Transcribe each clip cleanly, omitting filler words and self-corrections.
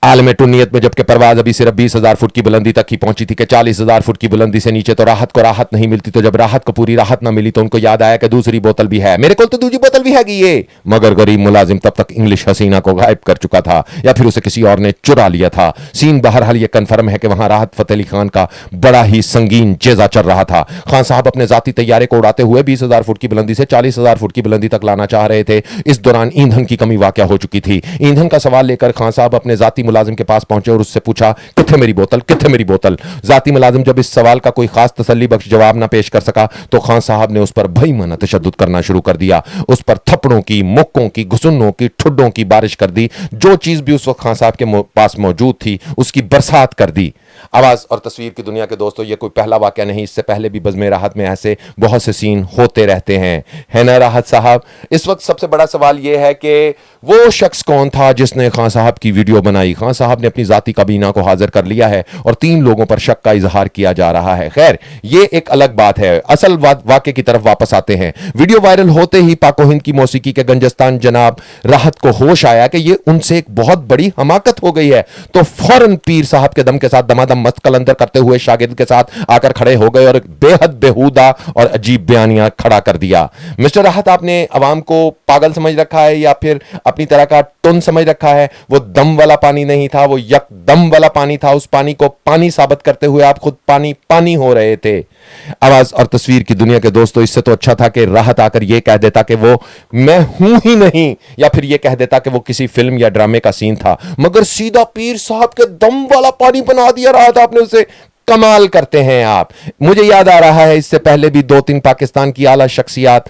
आलम टुन्नियत में जबकि परवाज अभी सिर्फ 20,000 फुट की बुलंदी तक ही पहुंची थी कि 40,000 फुट की बुलंदी से नीचे तो राहत को राहत नहीं मिलती, तो जब राहत को पूरी राहत ना मिली तो उनको याद आया कि दूसरी बोतल भी है, मेरे को तो दूसरी बोतल भी हैगी ये। मगर गरीब मुलाजिम तब तक इंग्लिश हसीना को गायब कर चुका था या फिर उसे किसी और ने चुरा लिया था। सीन बहरहाल ये कन्फर्म है कि वहां राहत फतेह अली खान का बड़ा ही संगीन जेजा चल रहा था। खान साहब अपने जाती तैयारे को उड़ाते हुए 20,000 फुट की बुलंदी से 40,000 फुट की बुलंदी तक लाना चाह रहे थे। इस दौरान ईंधन की कमी वाक़या हो चुकी थी। ईंधन का सवाल लेकर खान साहब अपने जाती मुलाजिम के पास पहुंचे और उससे पूछा, किथे मेरी बोतल, किथे मेरी बोतल। जाती मुलाजिम जब इस सवाल का कोई खास तसल्ली बख्श जवाब ना पेश कर सका तो खान साहब ने उस पर बेईमाना तशद्दुद करना शुरू कर दिया। उस पर थप्पड़ों की, मुक्कों की, घुसुन्नों की, ठुड्डों की बारिश कर दी। जो चीज भी उस वक्त खान साहब के पास मौजूद थी उसकी बरसात कर दी। आवाज और तस्वीर की दुनिया के दोस्तों, ये कोई पहला वाकया नहीं, इससे पहले भी बज़्म राहत में ऐसे बहुत से सीन होते रहते हैं, है ना राहत साहब। इस वक्त सबसे बड़ा सवाल यह है कि वो शख्स कौन था जिसने खान साहब की वीडियो बनाई। खान साहब ने अपनी जाती काबीना को हाजिर कर लिया है और 3 लोगों पर शक का इजहार किया जा रहा है। खैर, ये एक अलग बात है। असल वाकये की तरफ वापस आते हैं। वीडियो वायरल होते ही पाको हिंद की मौसीकी के गंजस्तान जनाब राहत को होश आया कि ये उनसे एक बहुत बड़ी हमाकत हो गई है, तो फौरन पीर साहब के दम के साथ दमादम मस्त कलंदर करते हुए शागिर्द के साथ आकर खड़े हो गए और बेहद बेहुदा और अजीब बयानिया खड़ा कर दिया। मिस्टर राहत, आपने अवाम को पागल समझ रखा है या फिर अपनी तरह का टुन समझ रखा है? वो दम वाला पानी नहीं था, वो यकदम वाला पानी था। उस पानी को पानी साबित करते हुए आप खुद पानी पानी हो रहे थे। आवाज और तस्वीर की दुनिया के दोस्तों, इससे तो अच्छा था कि राहत आकर यह कह देता कि वो मैं हूं ही नहीं, या फिर यह कह देता कि वो किसी फिल्म या ड्रामे का सीन था, मगर सीधा पीर साहब के दम वाला पानी बना दिया राहत आपने उसे। कमाल करते हैं आप। मुझे याद आ रहा है इससे पहले भी 2-3 पाकिस्तान की आला शख्सियात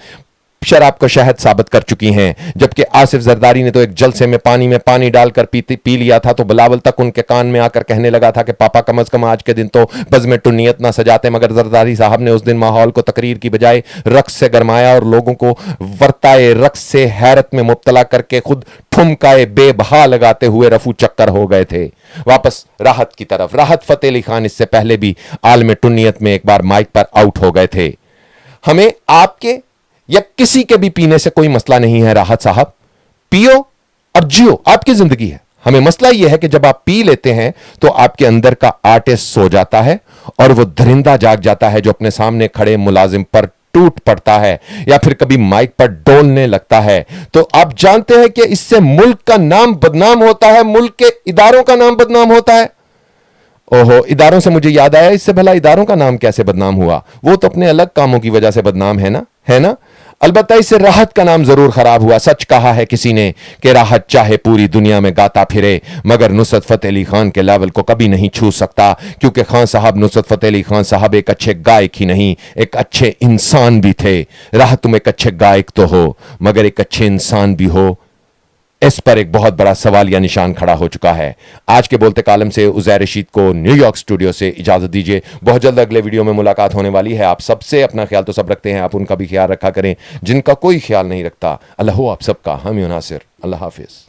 शराब को शहद साबित कर चुकी हैं, जबकि आसिफ जरदारी ने तो एक जलसे में पानी डालकर पी लिया था तो बिलावल तक उनके कान में आकर कहने लगा था कि पापा कम से कम आज के दिन तो बज़्म टुन्नियत ना सजाते। मगर जरदारी साहब ने उस दिन माहौल को तकरीर की बजाय रक्स से गरमाया और लोगों को वर्ताए रक्स से हैरत में मुब्तला करके खुद ठुमकाए बेबहा लगाते हुए रफू चक्कर हो गए थे। वापस राहत की तरफ। राहत फतेह अली खान इससे पहले भी आलम टुन्नियत में एक बार माइक पर आउट हो गए थे। हमें आपके या किसी के भी पीने से कोई मसला नहीं है राहत साहब, पियो और जियो, आपकी जिंदगी है। हमें मसला यह है कि जब आप पी लेते हैं तो आपके अंदर का आर्टिस्ट सो जाता है और वो दरिंदा जाग जाता है जो अपने सामने खड़े मुलाजिम पर टूट पड़ता है या फिर कभी माइक पर डोलने लगता है। तो आप जानते हैं कि इससे मुल्क का नाम बदनाम होता है, मुल्क के इदारों का नाम बदनाम होता है। ओहो, इदारों से मुझे याद आया, इससे भला इदारों का नाम कैसे बदनाम हुआ? वो तो अपने अलग कामों की वजह से बदनाम है ना, है ना। अलबत्ता इससे राहत का नाम जरूर खराब हुआ। सच कहा है किसी ने कि राहत चाहे पूरी दुनिया में गाता फिरे मगर नुसरत फतेह अली खान के लेवल को कभी नहीं छू सकता, क्योंकि खान साहब, नुसरत फतेह अली खान साहब एक अच्छे गायक ही नहीं, एक अच्छे इंसान भी थे। राहत, तुम एक अच्छे गायक तो हो मगर एक अच्छे इंसान भी हो, इस पर एक बहुत बड़ा सवाल या निशान खड़ा हो चुका है। आज के बोलते कालम से उज़ैर रशीद को न्यूयॉर्क स्टूडियो से इजाजत दीजिए। बहुत जल्द अगले वीडियो में मुलाकात होने वाली है। आप सबसे अपना ख्याल तो सब रखते हैं, आप उनका भी ख्याल रखा करें जिनका कोई ख्याल नहीं रखता। अल्लाह आप सबका हामी नासिर। अल्लाह हाफिज।